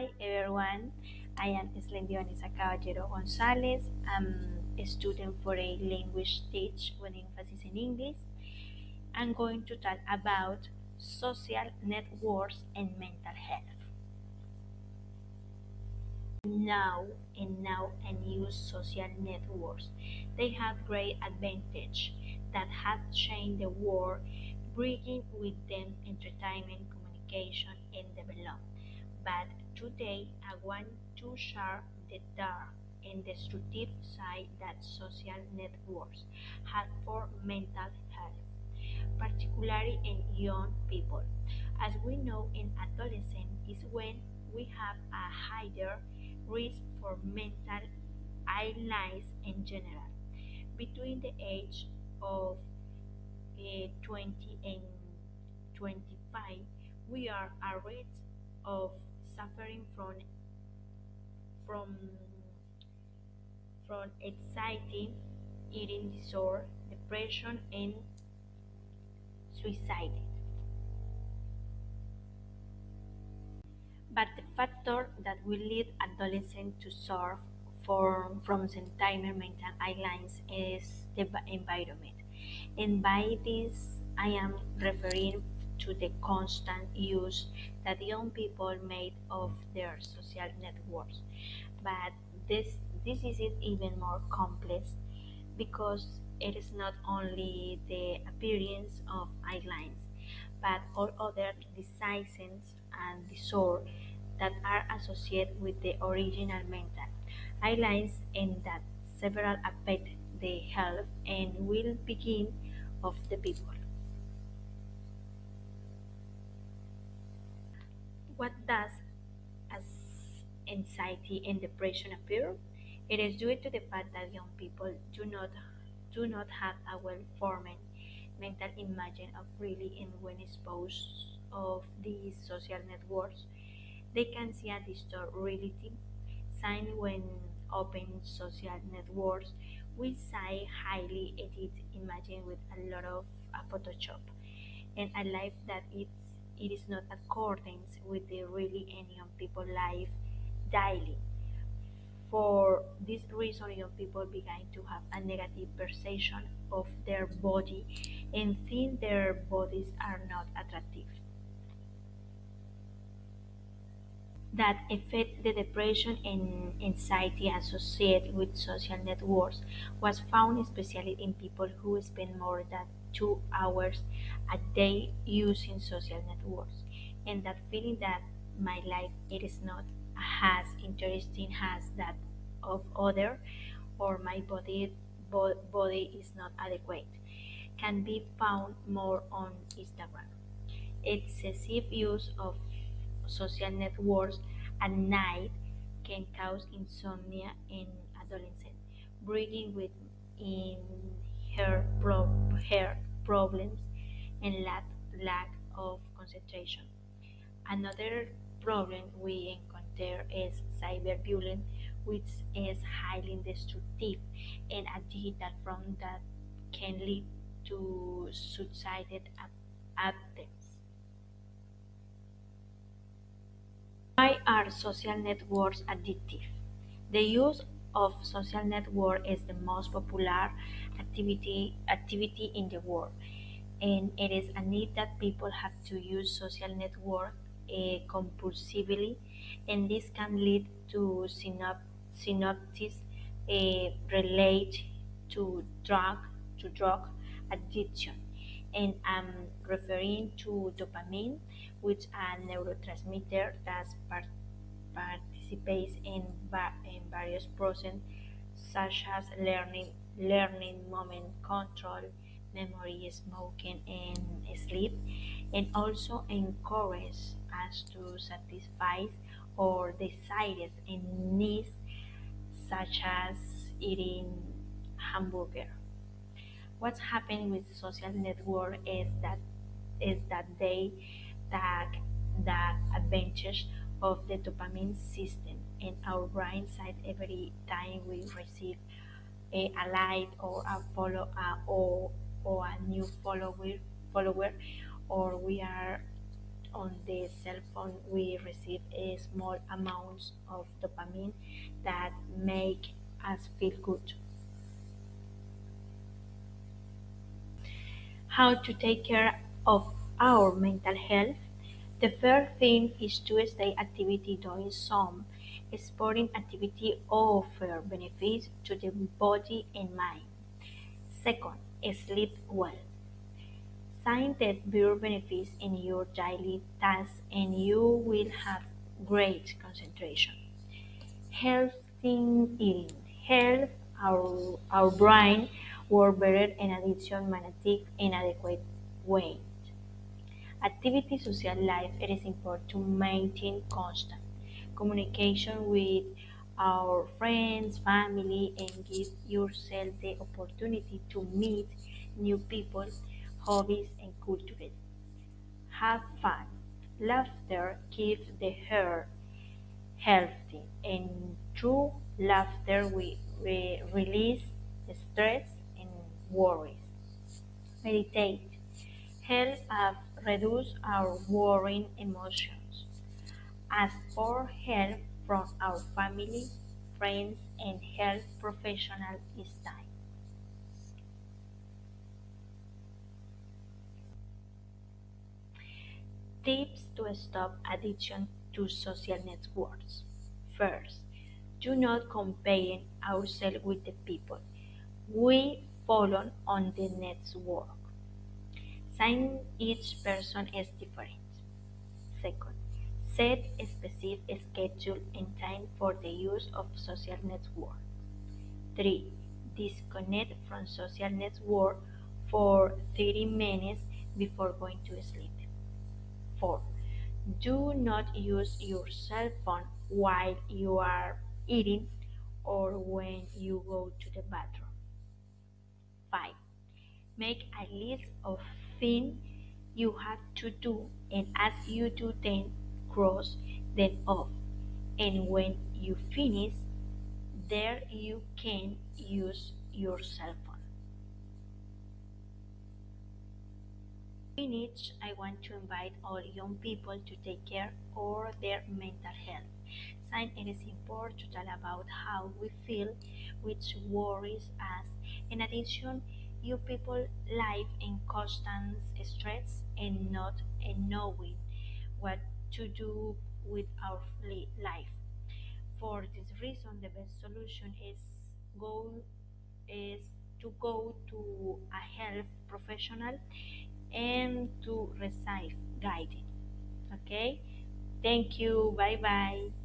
Hi everyone, I am Dionisa Caballero Gonzalez. I'm a student for a language teach with emphasis in English. I'm going to talk about social networks and mental health. Now and use social networks. They have great advantage that have changed the world, bringing with them entertainment, communication, and development. But today I want to share the dark and destructive side that social networks have for mental health, particularly in young people. As we know, in adolescence is when we have a higher risk for mental illness in general. Between the age of 20 and 25, we are at risk of suffering from anxiety, eating disorder, depression, and suicide. But the factor that will lead adolescents to suffer from sentiment mental illness is the environment. And by this, I am referring to the constant use that young people made of their social networks. But this is it even more complex because it is not only the appearance of eyelines, but all other diseases and disorders that are associated with the original mental eyelines and that several affect the health and well-being of the people. What does as anxiety and depression appear? It is due to the fact that young people do not have a well-formed mental image of really and when exposed of these social networks, they can see a distorted reality. Sign when open social networks, we see highly edited imagine with a lot of Photoshop and a life that it is not accordance with the really any young people life daily. For this reason, young people begin to have a negative perception of their body and think their bodies are not attractive. That affect the depression and anxiety associated with social networks was found especially in people who spend more than 2 hours a day using social networks, and that feeling that my life it is not as interesting as that of other, or my body is not adequate, can be found more on Instagram. Excessive use of social networks at night can cause insomnia in adolescents, bringing with in hair problems and lack of concentration. Another problem we encounter is cyberbullying, which is highly destructive and a digital form that can lead to suicidal attempts. Why are social networks addictive? The use of social network is the most popular activity in the world, and it is a need that people have to use social network compulsively, and this can lead to synapses relate to drug addiction. And I'm referring to dopamine, which a neurotransmitter that participates in various processes such as learning, moment control, memory, smoking, and sleep, and also encourage us to satisfy our desires and needs such as eating hamburger. What's happening with social network is that they take the advantage of the dopamine system in our brain side every time we receive a like or a follow or a new follower or we are on the cell phone, we receive a small amounts of dopamine that make us feel good. How to take care of our mental health? The first thing is to stay activity doing some sporting activity offer benefits to the body and mind. Second, sleep well. Scientists bear benefits in your daily tasks and you will have great concentration. Healthy eating helps our brain work better and addiction manage inadequate weight. Activity social life it is important to maintain constant communication with our friends, family, and give yourself the opportunity to meet new people, hobbies, and cultivate. Have fun. Laughter keeps the heart healthy, and through laughter we release stress and worries. Meditate help us reduce our worrying emotions. Ask for help from our family, friends, and health professionals each time. Tips to stop addiction to social networks. First, do not compare ourselves with the people we follow on the network. Since each person is different. Second, set a specific schedule and time for the use of social network. 3. Disconnect from social network for 30 minutes before going to sleep. 4. Do not use your cell phone while you are eating or when you go to the bathroom. 5. Make a list of things you have to do and as you do them, cross them off. And when you finish, there you can use your cell phone. Finish, I want to invite all young people to take care of their mental health. Since it is important to talk about how we feel, which worries us. In addition, you people live in constant stress and not knowing what to do with our life. For this reason, the best solution go is to go to a health professional and to receive guidance. Okay? Thank you. Bye bye.